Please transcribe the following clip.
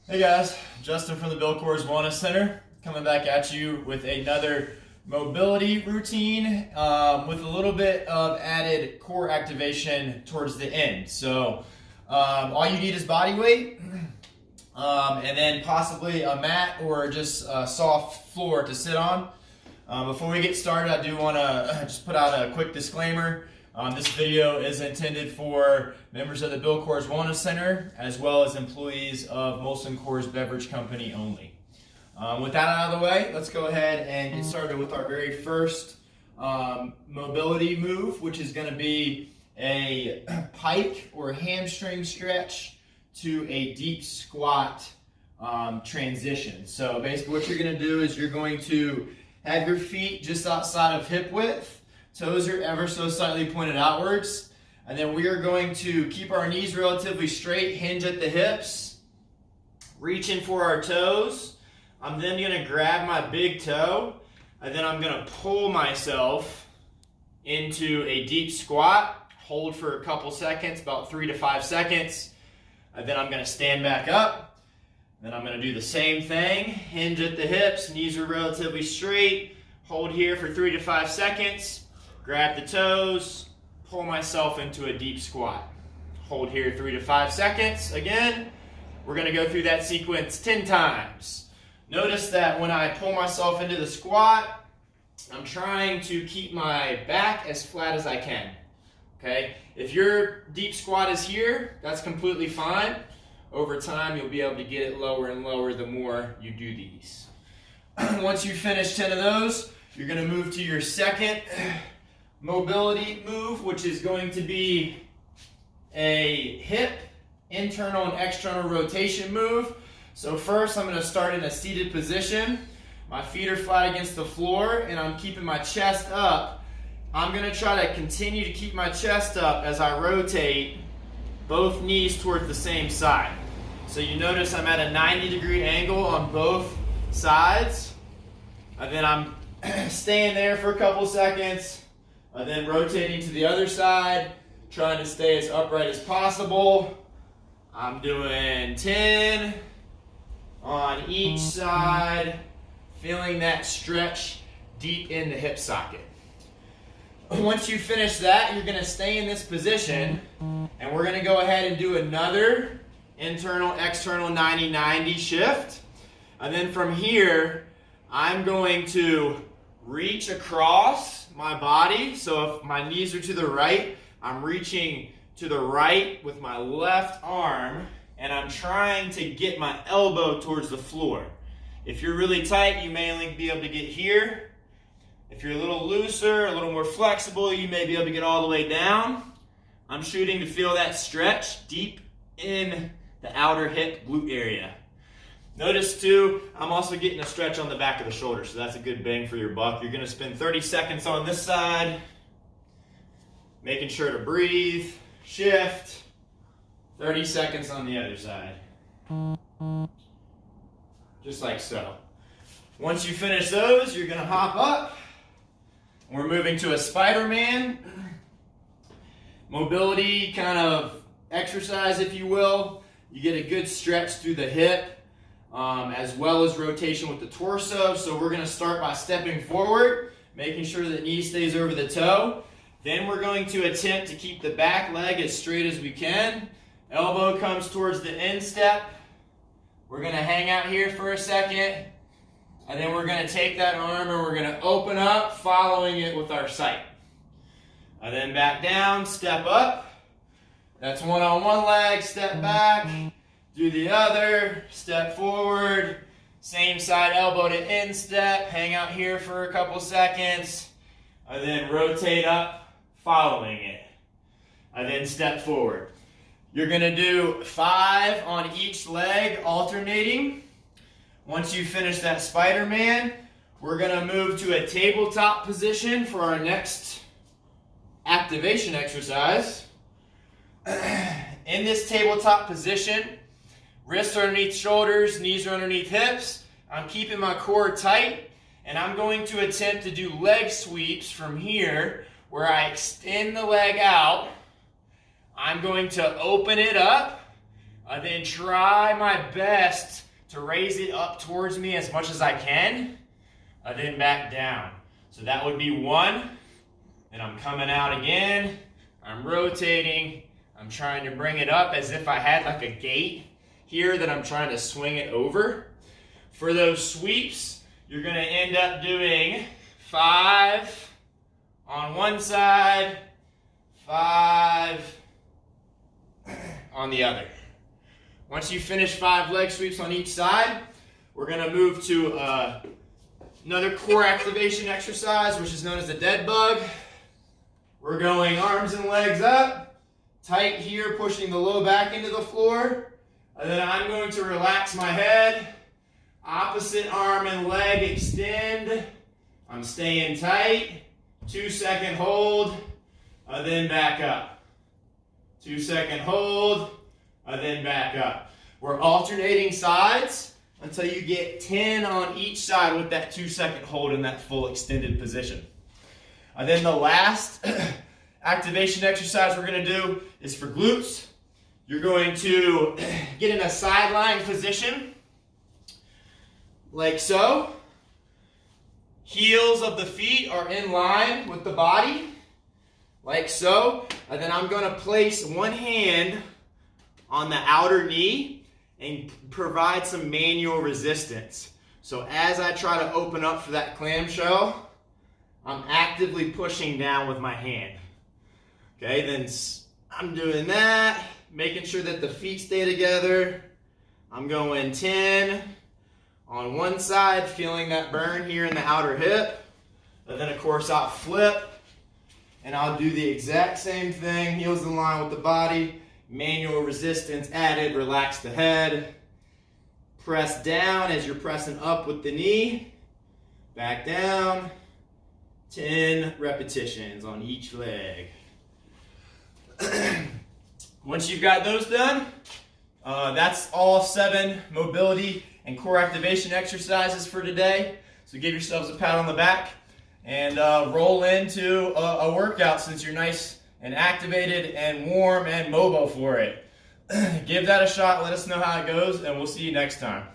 Hey guys, Justin from the Bill Coors Wellness Center coming back at you with another mobility routine with a little bit of added core activation towards the end. So all you need is body weight and then possibly a mat or just a soft floor to sit on. Before we get started, I do want to just put out a quick disclaimer. This video is intended for members of the Bill Coors Wellness Center as well as employees of Molson Coors Beverage Company only. With that out of the way, let's go ahead and get started with our very first mobility move, which is going to be a pike or hamstring stretch to a deep squat transition. So basically what you're going to do is you're going to have your feet just outside of hip width. Toes are ever so slightly pointed outwards. And then we are going to keep our knees relatively straight, hinge at the hips, reach in for our toes. I'm then going to grab my big toe, and then I'm going to pull myself into a deep squat, hold for a couple seconds, about 3 to 5 seconds. And then I'm going to stand back up. Then I'm going to do the same thing, hinge at the hips, knees are relatively straight, hold here for 3 to 5 seconds. Grab the toes, pull myself into a deep squat. Hold here 3 to 5 seconds. Again, we're going to go through that sequence 10 times. Notice that when I pull myself into the squat, I'm trying to keep my back as flat as I can. Okay? If your deep squat is here, that's completely fine. Over time, you'll be able to get it lower and lower the more you do these. Once you finish 10 of those, you're going to move to your second mobility move, which is going to be a hip internal and external rotation move. So first I'm going to start in a seated position. My feet are flat against the floor and I'm keeping my chest up. I'm going to try to continue to keep my chest up as I rotate both knees towards the same side. So you notice I'm at a 90-degree angle on both sides. And then I'm staying there for a couple seconds. Then rotating to the other side, trying to stay as upright as possible. I'm doing 10 on each side, feeling that stretch deep in the hip socket. Once you finish that, you're going to stay in this position, and we're going to go ahead and do another internal, external 90-90 shift. And then from here, I'm going to reach across my body. So if my knees are to the right, I'm reaching to the right with my left arm and I'm trying to get my elbow towards the floor. If you're really tight, you may only be able to get here. If you're a little looser, a little more flexible, you may be able to get all the way down. I'm shooting to feel that stretch deep in the outer hip glute area. Notice too, I'm also getting a stretch on the back of the shoulder, so that's a good bang for your buck. You're going to spend 30 seconds on this side, making sure to breathe, shift, 30 seconds on the other side. Just like so. Once you finish those, you're going to hop up. We're moving to a Spiderman. Mobility kind of exercise, if you will. You get a good stretch through the hip. As well as rotation with the torso. So we're going to start by stepping forward, making sure that knee stays over the toe. Then we're going to attempt to keep the back leg as straight as we can. Elbow comes towards the instep. We're going to hang out here for a second. And then we're going to take that arm and we're going to open up, following it with our sight. And then back down, step up. That's one on one leg, step back. Do the other, step forward, same side elbow to instep, hang out here for a couple seconds, and then rotate up, following it, and then step forward. You're going to do 5 on each leg, alternating. Once you finish that Spiderman, we're going to move to a tabletop position for our next activation exercise. In this tabletop position, wrists are underneath shoulders, knees are underneath hips. I'm keeping my core tight, and I'm going to attempt to do leg sweeps from here, where I extend the leg out. I'm going to open it up, Then try my best to raise it up towards me as much as I can. Then back down. So that would be 1. Then I'm coming out again. I'm rotating. I'm trying to bring it up as if I had like a gate here that I'm trying to swing it over. For those sweeps, you're going to end up doing 5 on one side, 5 on the other. Once you finish 5 leg sweeps on each side, we're going to move to another core activation exercise, which is known as the dead bug. We're going arms and legs up, tight here, pushing the low back into the floor. And then I'm going to relax my head. Opposite arm and leg extend. I'm staying tight. 2-second hold, then back up. 2-second hold, then back up. We're alternating sides until you get 10 on each side with that 2-second hold in that full extended position. And then the last activation exercise we're going to do is for glutes. You're going to get in a sideline position, like so. Heels of the feet are in line with the body, like so. And then I'm going to place one hand on the outer knee and provide some manual resistance. So as I try to open up for that clamshell, I'm actively pushing down with my hand. Okay, then I'm doing that, making sure that the feet stay together. I'm going 10 on one side, feeling that burn here in the outer hip. And then of course I'll flip and I'll do the exact same thing, heels in line with the body, manual resistance added, relax the head. Press down as you're pressing up with the knee, back down. 10 repetitions on each leg. Once you've got those done, that's all 7 mobility and core activation exercises for today. So give yourselves a pat on the back and roll into a workout since you're nice and activated and warm and mobile for it. Give that a shot, let us know how it goes, and we'll see you next time.